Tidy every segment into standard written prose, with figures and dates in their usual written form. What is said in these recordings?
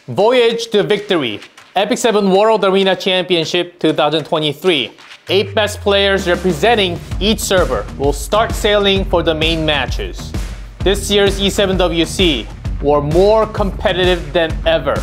Voyage to Victory, Epic 7 World Arena Championship 2023. 8 best players representing each server will start sailing for the main matches. This year's E7WC were more competitive than ever.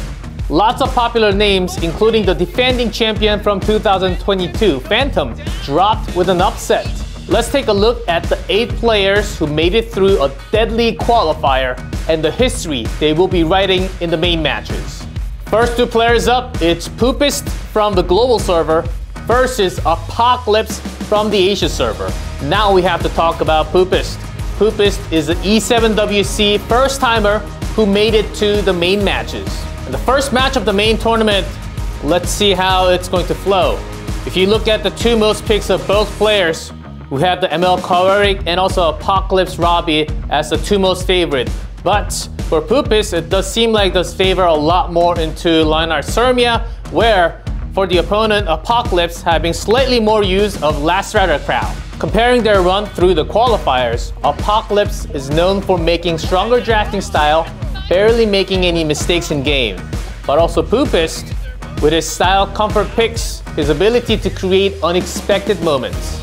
Lots of popular names, including the defending champion from 2022, Phantom, dropped with an upset. Let's take a look at the 8 players who made it through a deadly qualifier and the history they will be writing in the main matches. First 2 players up, it's Poopist from the global server versus Apocalypse from the Asia server. Now we have to talk about Poopist. Poopist is an E7WC first-timer who made it to the main matches. In the first match of the main tournament, let's see how it's going to flow. If you look at the 2 most picks of both players, we have the ML Kawarik and also Apocalypse Robbie as the 2 most favorite. But for Poopist, it does seem like does favor a lot more into Lionheart Sirmia, where for the opponent, Apocalypse having slightly more use of Last Rider Crown. Comparing their run through the qualifiers, Apocalypse is known for making stronger drafting style, barely making any mistakes in game. But also Poopist, with his style comfort picks, his ability to create unexpected moments.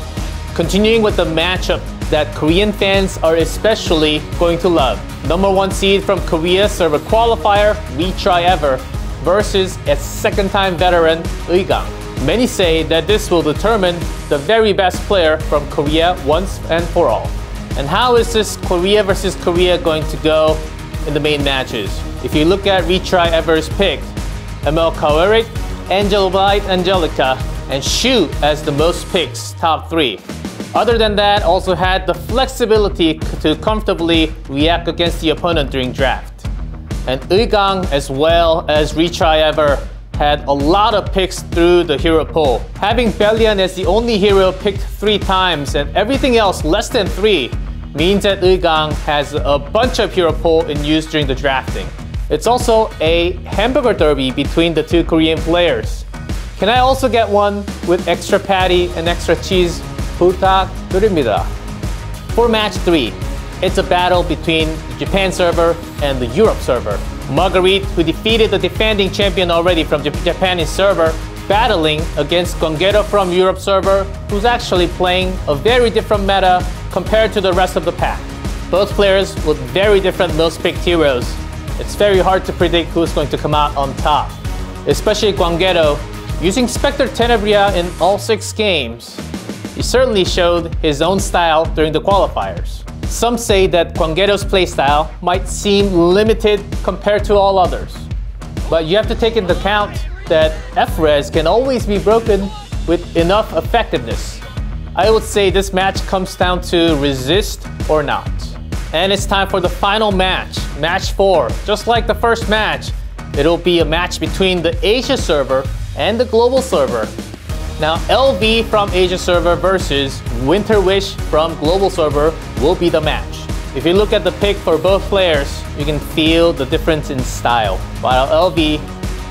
Continuing with the matchup that Korean fans are especially going to love. Number 1 seed from Korea server qualifier, Retry Ever, versus a second-time veteran, Egang. Many say that this will determine the very best player from Korea once and for all. And how is this Korea versus Korea going to go in the main matches? If you look at Retry Ever's pick, ML Kawarik, Angel Blight Angelica, and Shu as the most picks, top 3. Other than that, also had the flexibility to comfortably react against the opponent during draft. And Egang as well as Retry Ever had a lot of picks through the hero pool. Having Belian as the only hero picked 3 times and everything else less than 3 means that Egang has a bunch of hero pool in use during the drafting. It's also a hamburger derby between the 2 Korean players. Can I also get one with extra patty and extra cheese? 부탁드립니다. For match 3, it's a battle between the Japan server and the Europe server. Marguerite, who defeated the defending champion already from the Japanese server, battling against Gongero from Europe server, who's actually playing a very different meta compared to the rest of the pack. Both players with very different most picked heroes. It's very hard to predict who's going to come out on top. Especially Gongero, using Spectre Tenebria in all 6 games. He certainly showed his own style during the qualifiers. Some say that Gwangero's playstyle might seem limited compared to all others. But you have to take into account that F-Res can always be broken with enough effectiveness. I would say this match comes down to resist or not. And it's time for the final match, match 4. Just like the first match, it'll be a match between the Asia server and the global server. Now, LV from Asia server versus Winter Wish from global server will be the match. If you look at the pick for both players, you can feel the difference in style. While LV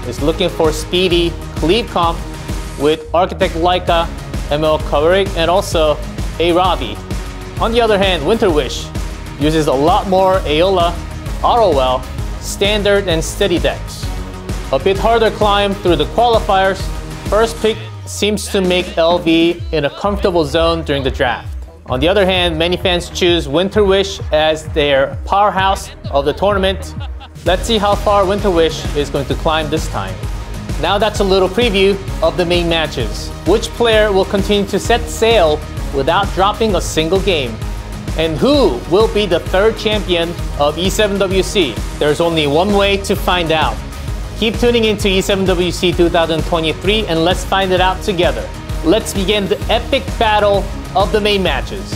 is looking for speedy cleave comp with Architect Laika, ML Kawarik, and also a Robbie. On the other hand, Winter Wish uses a lot more Aeola, ROL, standard and steady decks. A bit harder climb through the qualifiers. First pick seems to make LV in a comfortable zone during the draft. On the other hand, many fans choose Winter Wish as their powerhouse of the tournament. Let's see how far Winter Wish is going to climb this time. Now that's a little preview of the main matches. Which player will continue to set sail without dropping a single game? And who will be the 3rd champion of E7WC? There's only one way to find out. Keep tuning into E7WC 2023 and let's find it out together. Let's begin the epic battle of the main matches.